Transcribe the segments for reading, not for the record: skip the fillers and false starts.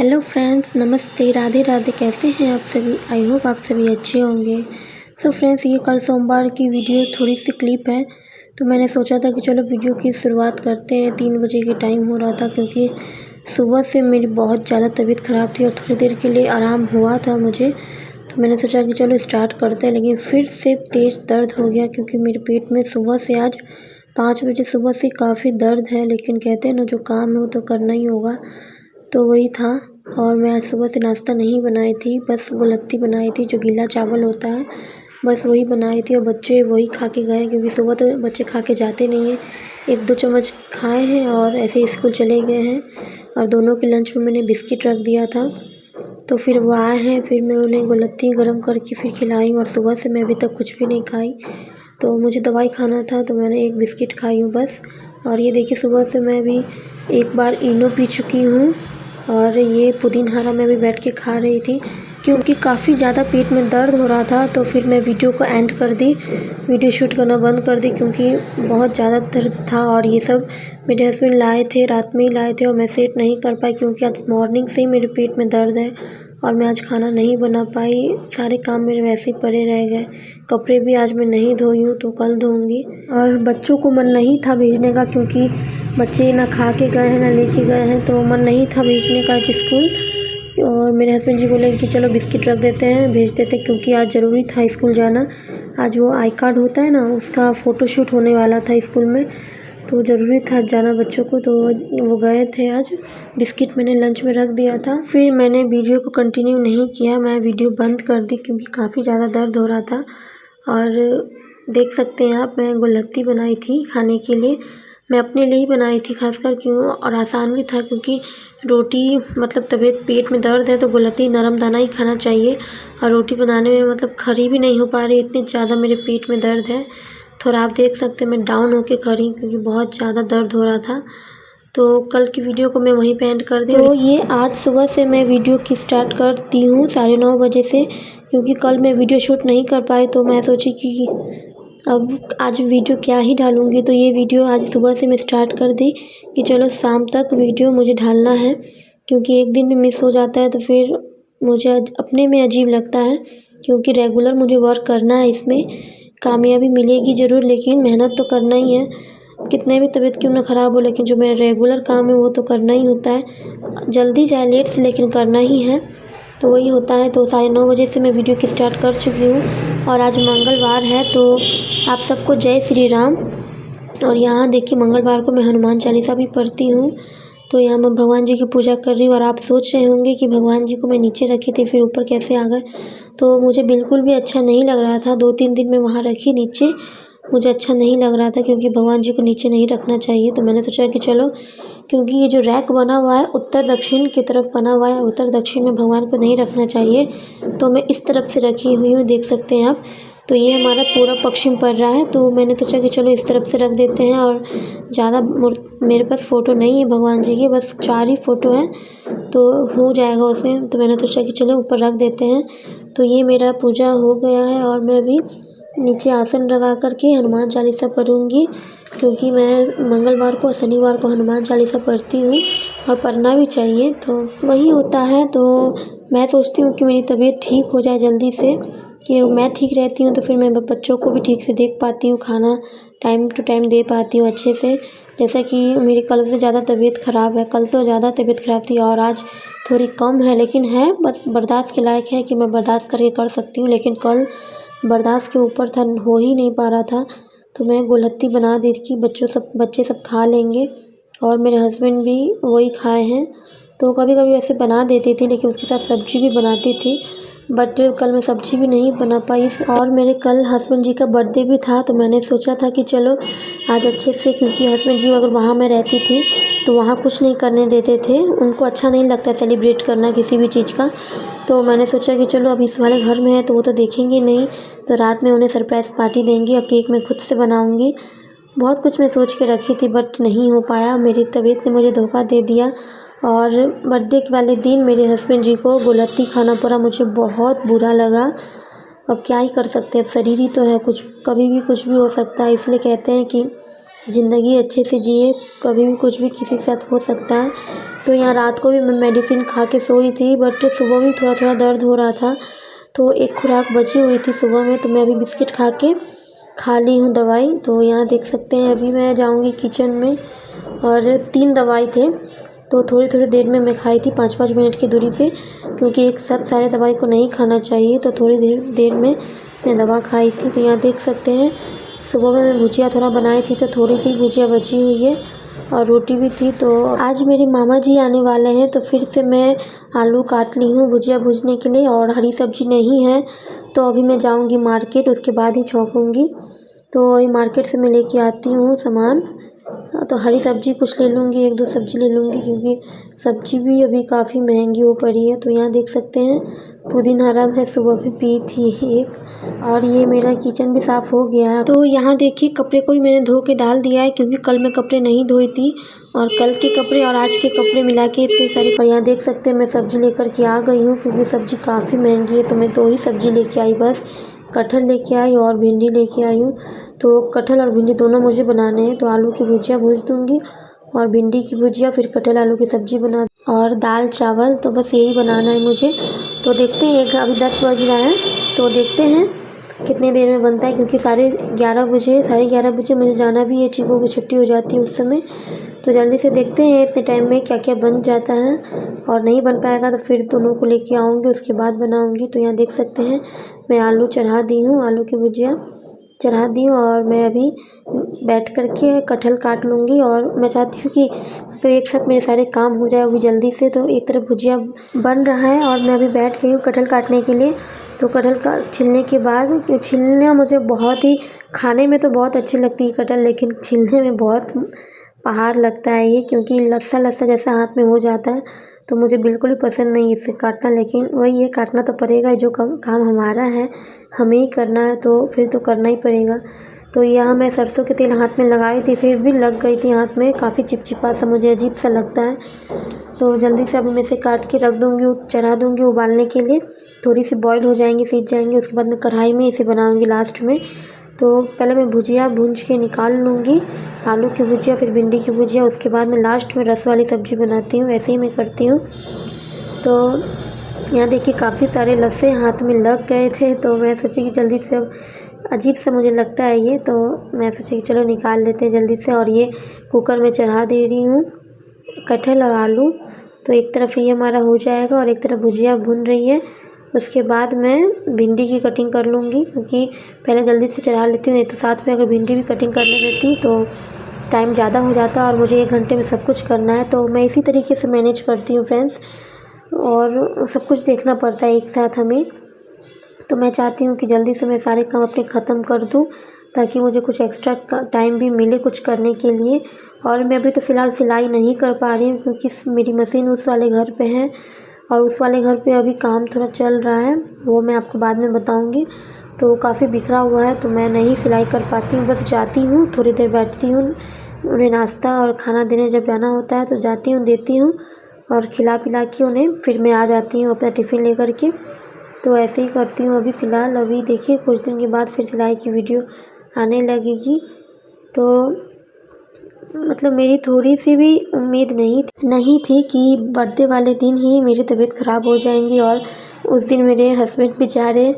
Hello friends, नमस्ते, राधे राधे। कैसे हैं आप सभी? आई होप आप सभी अच्छे होंगे। सो फ्रेंड्स, ये कल सोमवार की वीडियो थोड़ी सी क्लिप है, तो मैंने सोचा था कि चलो वीडियो की शुरुआत करते हैं। 3 बजे के टाइम हो रहा था क्योंकि सुबह से मेरी बहुत ज़्यादा तबीयत ख़राब थी और थोड़ी देर के लिए आराम हुआ था मुझे, तो मैंने सोचा कि चलो स्टार्ट करते हैं। लेकिन फिर से तेज़ दर्द हो गया क्योंकि मेरे पेट में सुबह से आज 5 बजे सुबह से काफ़ी दर्द है। लेकिन कहते हैं ना, जो काम है वो तो करना ही होगा, तो वही था। और मैं आज सुबह से नाश्ता नहीं बनाई थी, बस गुलत्ती बनाई थी, जो गीला चावल होता है, बस वही बनाई थी। और बच्चे वही खा के गए क्योंकि सुबह तो बच्चे खा के जाते नहीं हैं। 1-2 चम्मच खाए हैं और ऐसे ही स्कूल चले गए हैं। और दोनों के लंच में मैंने बिस्किट रख दिया था, तो फिर वो आए हैं, फिर मैं उन्हें गुलत्ती गर्म करके फिर खिलाई। और सुबह से मैं अभी तक कुछ भी नहीं खाई, तो मुझे दवाई खाना था, तो मैंने 1 बिस्किट खाई हूँ बस। और ये देखिए, सुबह से मैं अभी एक बार इनो पी चुकी हूँ और ये पुदीना मैं भी बैठ के खा रही थी क्योंकि काफ़ी ज़्यादा पेट में दर्द हो रहा था। तो फिर मैं वीडियो को एंड कर दी, वीडियो शूट करना बंद कर दी क्योंकि बहुत ज़्यादा दर्द था। और ये सब मेरे हस्बैंड लाए थे, रात में ही लाए थे और मैं सेट नहीं कर पाई क्योंकि आज मॉर्निंग से ही मेरे पेट में दर्द है और मैं आज खाना नहीं बना पाई। सारे काम मेरे वैसे ही पड़े रह गए। कपड़े भी आज मैं नहीं धोई हूँ, तो कल धोऊँगी। और बच्चों को मन नहीं था भेजने का क्योंकि बच्चे ना खा के गए हैं ना लेके गए हैं, तो मन नहीं था भेजने का आज स्कूल। और मेरे हस्बैंड जी बोले कि चलो बिस्किट रख देते हैं, भेज देते, क्योंकि आज ज़रूरी था स्कूल जाना। आज वो आई कार्ड होता है ना, उसका फ़ोटोशूट होने वाला था स्कूल में, तो ज़रूरी था जाना बच्चों को, तो वो गए थे आज। बिस्किट मैंने लंच में रख दिया था। फिर मैंने वीडियो को कंटिन्यू नहीं किया, मैं वीडियो बंद कर दी क्योंकि काफ़ी ज़्यादा दर्द हो रहा था। और देख सकते हैं आप, मैं गुलत्ती बनाई थी खाने के लिए। मैं अपने लिए ही बनाई थी खासकर, क्यों, और आसान भी था क्योंकि रोटी मतलब तबीयत पेट में दर्द है तो गुलत्ती नरम दाना ही खाना चाहिए। और रोटी बनाने में मतलब खड़ी भी नहीं हो पा रही, इतनी ज़्यादा मेरे पेट में दर्द है। थोड़ा आप देख सकते हैं, मैं डाउन होके खड़ी क्योंकि बहुत ज़्यादा दर्द हो रहा था। तो कल की वीडियो को मैं वहीं पे एंड कर दी। तो ये आज सुबह से मैं वीडियो की स्टार्ट करती हूँ 9:30 बजे से, क्योंकि कल मैं वीडियो शूट नहीं कर पाई, तो मैं सोची कि अब आज वीडियो क्या ही डालूँगी। तो ये वीडियो आज सुबह से मैं स्टार्ट कर दी कि चलो शाम तक वीडियो मुझे डालना है, क्योंकि एक दिन भी मिस हो जाता है तो फिर मुझे अपने में अजीब लगता है, क्योंकि रेगुलर मुझे वर्क करना है इसमें। कामयाबी मिलेगी ज़रूर, लेकिन मेहनत तो करना ही है। कितने भी तबीयत क्यों ना ख़राब हो, लेकिन जो मेरा रेगुलर काम है वो तो करना ही होता है, जल्दी चाहे लेट से, लेकिन करना ही है। तो वही होता है। तो 9:30 बजे से मैं वीडियो की स्टार्ट कर चुकी हूँ और आज मंगलवार है, तो आप सबको जय श्री राम। और यहाँ देखिए, मंगलवार को मैं हनुमान चालीसा भी पढ़ती हूँ, तो यहाँ मैं भगवान जी की पूजा कर रही हूँ। और आप सोच रहे होंगे कि भगवान जी को मैं नीचे रखी थी, फिर ऊपर कैसे आ गए। तो मुझे बिल्कुल भी अच्छा नहीं लग रहा था। 2-3 दिन मैं वहाँ रखी नीचे, मुझे अच्छा नहीं लग रहा था क्योंकि भगवान जी को नीचे नहीं रखना चाहिए। तो मैंने सोचा कि चलो, क्योंकि ये जो रैक बना हुआ है उत्तर दक्षिण की तरफ बना हुआ है, उत्तर दक्षिण में भगवान को नहीं रखना चाहिए, तो मैं इस तरफ से रखी हुई हूँ, देख सकते हैं आप। तो ये हमारा पूरा पश्चिम पड़ रहा है, तो मैंने सोचा कि चलो इस तरफ से रख देते हैं। और ज़्यादा मेरे पास फ़ोटो नहीं है भगवान जी की, बस 4 ही फ़ोटो हैं, तो हो जाएगा उसमें। तो मैंने सोचा कि चलो ऊपर रख देते हैं। तो ये मेरा पूजा हो गया है और मैं अभी नीचे आसन लगा कर के हनुमान चालीसा पढ़ूँगी, क्योंकि मैं मंगलवार को और शनिवार को हनुमान चालीसा पढ़ती हूँ और पढ़ना भी चाहिए। तो वही होता है। तो मैं सोचती हूँ कि मेरी तबीयत ठीक हो जाए जल्दी से, कि मैं ठीक रहती हूँ तो फिर मैं बच्चों को भी ठीक से देख पाती हूँ, खाना टाइम टू टाइम दे पाती हूँ अच्छे से। जैसा कि मेरी कल से ज़्यादा तबीयत ख़राब है, कल तो ज़्यादा तबीयत ख़राब थी और आज थोड़ी कम है, लेकिन है बस बर्दाश्त के लायक है कि मैं बर्दाश्त करके कर सकती हूँ। लेकिन कल बर्दाश्त के ऊपर था, हो ही नहीं पा रहा था। तो मैं गुलत्ती बना दी थी कि बच्चे सब खा लेंगे, और मेरे हस्बैंड भी वही खाए हैं। तो कभी कभी वैसे बना देती थी, लेकिन उसके साथ सब्ज़ी भी बनाती थी, बट कल मैं सब्ज़ी भी नहीं बना पाई। और मेरे कल हस्बैंड जी का बर्थडे भी था, तो मैंने सोचा था कि चलो आज अच्छे से, क्योंकि हस्बैंड जी अगर वहाँ मैं रहती थी तो वहाँ कुछ नहीं करने देते थे, उनको अच्छा नहीं लगता सेलिब्रेट करना किसी भी चीज़ का। तो मैंने सोचा कि चलो अब इस वाले घर में है तो वो तो देखेंगे नहीं, तो रात में उन्हें सरप्राइज़ पार्टी देंगे और केक मैं खुद से बनाऊँगी। बहुत कुछ मैं सोच के रखी थी, बट नहीं हो पाया, मेरी तबीयत ने मुझे धोखा दे दिया। और बर्थडे के वाले दिन मेरे हस्बैंड जी को गुलत्ती खाना पड़ा, मुझे बहुत बुरा लगा। अब क्या ही कर सकते हैं, अब शरीर ही तो है, कुछ कभी भी कुछ भी हो सकता है। इसलिए कहते हैं कि ज़िंदगी अच्छे से जिए, कभी भी कुछ भी किसी के साथ हो सकता है। तो यहाँ रात को भी मैं मेडिसिन खा के सोई थी, बट सुबह भी थोड़ा थोड़ा दर्द हो रहा था। तो एक खुराक बची हुई थी सुबह में, तो मैं अभी बिस्किट खा ली हूँ दवाई। तो यहाँ देख सकते हैं अभी मैं जाऊँगी किचन में, और 3 दवाई थे तो थोड़ी थोड़ी देर में मैं खाई थी 5-5 मिनट की दूरी पे, क्योंकि एक साथ सारे दवाई को नहीं खाना चाहिए। तो थोड़ी देर में मैं दवा खाई थी। तो यहाँ देख सकते हैं सुबह में मैं भुजिया थोड़ा बनाई थी, तो थोड़ी सी भुजिया बची हुई है और रोटी भी थी। तो आज मेरे मामा जी आने वाले हैं, तो फिर से मैं आलू काट ली हूँ भुजिया भूजने के लिए, और हरी सब्जी नहीं है तो अभी मैं जाऊँगी मार्केट, उसके बाद ही छौंकूँगी। तो वही मार्केट से मैं लेके आती हूँ सामान। तो हरी सब्जी कुछ ले लूँगी, 1-2 सब्जी ले लूँगी, क्योंकि सब्जी भी अभी काफ़ी महंगी हो पड़ी है। तो यहाँ देख सकते हैं पुदीना हरा है, सुबह भी पी थी एक, और ये मेरा किचन भी साफ़ हो गया है। तो यहाँ देखिए कपड़े को भी मैंने धो के डाल दिया है, क्योंकि कल मैं कपड़े नहीं धोई थी, और कल के कपड़े और आज के कपड़े मिला के इतने सारे। और यहाँ देख सकते हैं मैं सब्ज़ी लेकर के आ गई हूँ, क्योंकि सब्ज़ी काफ़ी महंगी है। तो मैं 2 ही सब्ज़ी लेके आई बस, कटहल लेके आई और भिंडी लेके आई हूँ। तो कटहल और भिंडी दोनों मुझे बनाने हैं, तो आलू की भुजिया भूज दूँगी और भिंडी की भुजिया, फिर कटहल आलू की सब्ज़ी बना, और दाल चावल, तो बस यही बनाना है मुझे। तो देखते हैं, अभी 10 बज रहा है, तो देखते हैं कितनी देर में बनता है, क्योंकि 11:30 बजे मुझे जाना भी है, चीकू की छुट्टी हो जाती है उस समय। तो जल्दी से देखते हैं इतने टाइम में क्या क्या बन जाता है, और नहीं बन पाएगा तो फिर दोनों को लेके आऊँगी, उसके बाद बनाऊँगी। तो यहाँ देख सकते हैं मैं आलू चढ़ा दी हूँ, आलू की भुजिया चढ़ा दी हूँ, और मैं अभी बैठ कर के कटहल काट लूँगी। और मैं चाहती हूँ कि तो एक साथ मेरे सारे काम हो जाए अभी जल्दी से। तो एक तरफ भुजिया बन रहा है और मैं अभी बैठ गई हूँ कटहल काटने के लिए। तो कटहल का छिलने के बाद, छिलना मुझे बहुत ही, खाने में तो बहुत अच्छी लगती है कटहल, लेकिन छिलने में बहुत पहाड़ लगता है ये, क्योंकि लस्सा लस्सा जैसा हाथ में हो जाता है। तो मुझे बिल्कुल ही पसंद नहीं इसे काटना, लेकिन वही है, काटना तो पड़ेगा, जो काम हमारा है हमें ही करना है, तो फिर तो करना ही पड़ेगा। तो यहाँ मैं सरसों के तेल हाथ में लगाई थी, फिर भी लग गई थी हाथ में, काफ़ी चिपचिपा सा, मुझे अजीब सा लगता है। तो जल्दी से अभी मैं इसे काट के रख दूँगी, चढ़ा दूँगी उबालने के लिए। थोड़ी सी बॉईल हो जाएंगी, सीज जाएंगी, उसके बाद मैं कढ़ाई में इसे बनाऊँगी लास्ट में। तो पहले मैं भुजिया भूंज के निकाल लूँगी, आलू की भुजिया, फिर भिंडी की भुजिया, उसके बाद मैं लास्ट में रस वाली सब्ज़ी बनाती हूँ, ऐसे ही मैं करती हूँ। तो यहाँ देखिए काफ़ी सारे लस्से हाथ में लग गए थे, तो मैं सोची कि जल्दी से, अब अजीब सा मुझे लगता है ये, तो मैं सोची कि चलो निकाल लेते हैं जल्दी से। और ये कुकर में चढ़ा दे रही हूँ कटहल और आलू। तो एक तरफ ये हमारा हो जाएगा और एक तरफ भुजिया भुन रही है। उसके बाद मैं भिंडी की कटिंग कर लूँगी, क्योंकि पहले जल्दी से चढ़ा लेती हूँ, नहीं तो साथ में अगर भिंडी भी कटिंग करने देती तो टाइम ज़्यादा हो जाता, और मुझे 1 घंटे में सब कुछ करना है। तो मैं इसी तरीके से मैनेज करती हूँ फ्रेंड्स, और सब कुछ देखना पड़ता है एक साथ हमें। तो मैं चाहती हूँ कि जल्दी से मैं सारे काम अपने ख़त्म कर दूँ, ताकि मुझे कुछ एक्स्ट्रा टाइम भी मिले कुछ करने के लिए। और मैं अभी तो फ़िलहाल सिलाई नहीं कर पा रही हूँ, क्योंकि मेरी मशीन उस वाले घर पे है, और उस वाले घर पे अभी काम थोड़ा चल रहा है, वो मैं आपको बाद में बताऊँगी। तो काफ़ी बिखरा हुआ है, तो मैं नहीं सिलाई कर पाती हूँ, बस जाती हूँ, थोड़ी देर बैठती हूँ, उन्हें नाश्ता और खाना देने जब जाना होता है तो जाती हूँ, देती हूँ, और खिला पिला के उन्हें फिर मैं आ जाती हूँ अपना टिफ़िन लेकर के। तो ऐसे ही करती हूँ अभी फ़िलहाल। अभी देखिए कुछ दिन के बाद फिर सिलाई की वीडियो आने लगेगी। तो मतलब मेरी थोड़ी सी भी उम्मीद नहीं थी कि बर्थडे वाले दिन ही मेरी तबीयत ख़राब हो जाएंगी, और उस दिन मेरे हस्बैंड बेचारे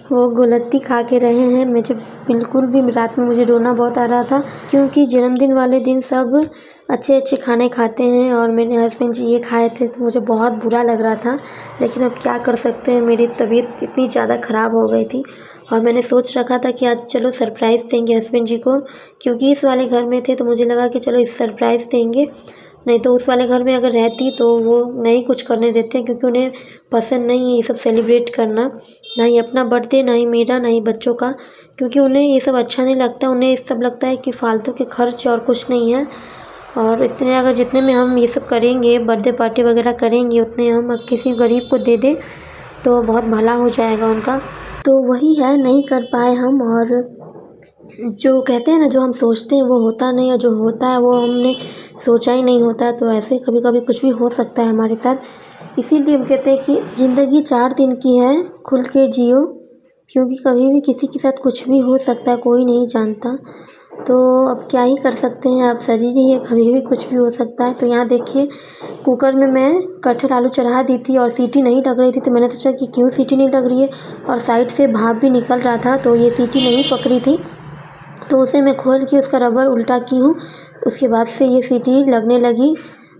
वो गुलत्ती खा के रहे हैं। मुझे बिल्कुल भी, रात में मुझे रोना बहुत आ रहा था, क्योंकि जन्मदिन वाले दिन सब अच्छे अच्छे खाने खाते हैं और मेरे हस्बैंड जी ये खाए थे, तो मुझे बहुत बुरा लग रहा था। लेकिन अब क्या कर सकते हैं, मेरी तबीयत इतनी ज़्यादा ख़राब हो गई थी, और मैंने सोच रखा था कि आज चलो सरप्राइज़ देंगे हस्बैंड जी को, क्योंकि इस वाले घर में थे तो मुझे लगा कि चलो इस सरप्राइज़ देंगे। नहीं तो उस वाले घर में अगर रहती तो वो नहीं कुछ करने देते, क्योंकि उन्हें पसंद नहीं है ये सब सेलिब्रेट करना, ना ही अपना बर्थडे, ना ही मेरा, ना ही बच्चों का, क्योंकि उन्हें ये सब अच्छा नहीं लगता। उन्हें ये सब लगता है कि फालतू के खर्च और कुछ नहीं है, और इतने अगर जितने में हम ये सब करेंगे, बर्थडे पार्टी वगैरह करेंगे, उतने हम किसी गरीब को दे दें तो बहुत भला हो जाएगा उनका। तो वही है, नहीं कर पाए हम, और जो कहते हैं ना, जो हम सोचते हैं वो होता नहीं, और जो होता है वो हमने सोचा ही नहीं होता। तो ऐसे कभी कभी कुछ भी हो सकता है हमारे साथ। इसीलिए हम कहते हैं कि ज़िंदगी 4 दिन की है, खुल के जियो, क्योंकि कभी भी किसी के साथ कुछ भी हो सकता है, कोई नहीं जानता। तो अब क्या ही कर सकते हैं, अब शरीर ही है, कभी भी कुछ भी हो सकता है। तो यहाँ देखिए कुकर में मैं कटहल आलू चढ़ा दी थी और सीटी नहीं लग रही थी, तो मैंने सोचा कि क्यों सीटी नहीं लग रही है, और साइड से भाप भी निकल रहा था तो ये सीटी नहीं पक रही थी, तो उसे मैं खोल के उसका रबर उल्टा की हूँ। उसके बाद से ये सीटी लगने लगी।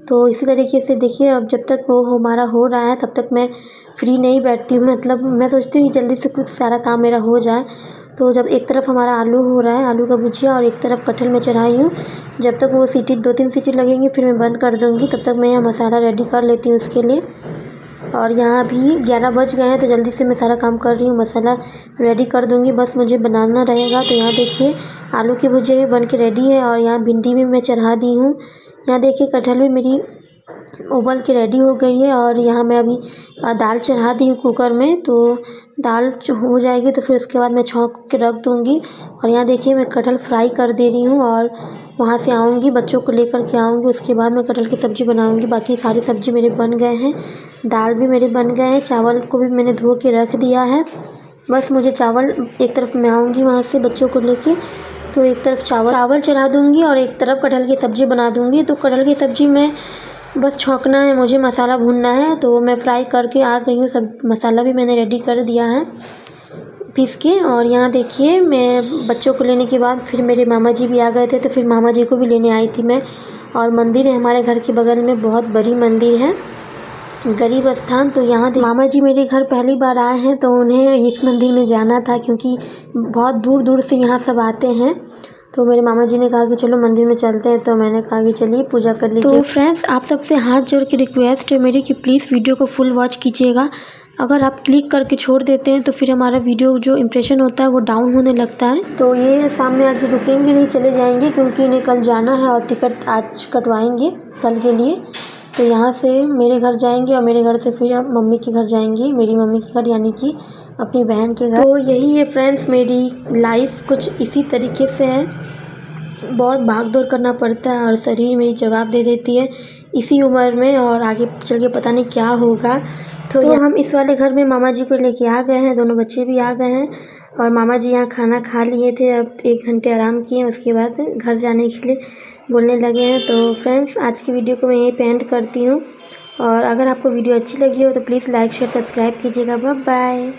तो इसी तरीके से देखिए अब जब तक वो हमारा हो रहा है तब तक मैं फ्री नहीं बैठती हूँ, मतलब मैं सोचती हूँ कि जल्दी से कुछ सारा काम मेरा हो जाए। तो जब एक तरफ हमारा आलू हो रहा है, आलू का भुजिया, और एक तरफ कटहल में चढ़ाई हूँ, जब तक वो सीटी 2-3 सीटी लगेंगी फिर मैं बंद कर दूँगी। तब तक मैं यहाँ मसाला रेडी कर लेती हूँ उसके लिए। और यहाँ भी 11 बज गए हैं तो जल्दी से मैं सारा काम कर रही हूँ, मसाला रेडी कर दूँगी, बस मुझे बनाना रहेगा। तो यहाँ देखिए आलू की भुजिया भी बन के रेडी है और यहाँ भिंडी भी मैं चढ़ा दी हूँ। यहाँ देखिए कटहल भी मेरी उबल के रेडी हो गई है और यहाँ मैं अभी दाल चढ़ा दी हूँ कुकर में। तो दाल हो जाएगी तो फिर उसके बाद मैं छौंक के रख दूँगी। और यहाँ देखिए मैं कटहल फ्राई कर दे रही हूँ और वहाँ से आऊँगी, बच्चों को लेकर के आऊँगी, उसके बाद मैं कटहल की सब्ज़ी बनाऊँगी। बाकी सारी सब्ज़ी मेरे बन गए हैं, दाल भी मेरे बन गए हैं, चावल को भी मैंने धो के रख दिया है। बस मुझे चावल, एक तरफ मैं आऊँगी वहाँ से बच्चों को लेके, तो एक तरफ चावल चढ़ा दूँगी और एक तरफ कटहल की सब्ज़ी बना दूँगी। तो कटहल की सब्ज़ी में बस छौंकना है, मुझे मसाला भूनना है। तो मैं फ्राई करके आ गई हूँ, सब मसाला भी मैंने रेडी कर दिया है पीस के। और यहाँ देखिए मैं बच्चों को लेने के बाद फिर मेरे मामा जी भी आ गए थे, तो फिर मामा जी को भी लेने आई थी मैं। और मंदिर है हमारे घर के बगल में, बहुत बड़ी मंदिर है, गरीब स्थान। तो यहाँ मामा जी मेरे घर पहली बार आए हैं तो उन्हें इस मंदिर में जाना था, क्योंकि बहुत दूर दूर से यहाँ सब आते हैं। तो मेरे मामा जी ने कहा कि चलो मंदिर में चलते हैं, तो मैंने कहा कि चलिए पूजा कर लीजिए। तो फ्रेंड्स आप सबसे हाथ जोड़ के रिक्वेस्ट है मेरी कि प्लीज़ वीडियो को फुल वॉच कीजिएगा। अगर आप क्लिक करके छोड़ देते हैं तो फिर हमारा वीडियो जो इम्प्रेशन होता है वो डाउन होने लगता है। तो ये सामने आज रुकेंगे नहीं, चले जाएंगे, क्योंकि इन्हें कल जाना है और टिकट आज कटवाएंगे कल के लिए। तो यहाँ से मेरे घर जाएंगे और मेरे घर से फिर मम्मी के घर जाएंगे, मेरी मम्मी के घर यानी कि अपनी बहन के घर। तो यही है फ्रेंड्स, मेरी लाइफ कुछ इसी तरीके से है, बहुत भाग दौड़ करना पड़ता है और शरीर मेरी जवाब दे देती है इसी उम्र में, और आगे चल के पता नहीं क्या होगा। तो हम इस वाले घर में मामा जी को लेके आ गए हैं, दोनों बच्चे भी आ गए हैं और मामा जी यहाँ खाना खा लिए थे, अब 1 घंटे आराम किए, उसके बाद घर जाने के लिए बोलने लगे हैं। तो फ्रेंड्स आज की वीडियो को मैं यहीं पे एंड करती हूँ, और अगर आपको वीडियो अच्छी लगी हो तो प्लीज़ लाइक शेयर सब्सक्राइब कीजिएगा। Bye bye.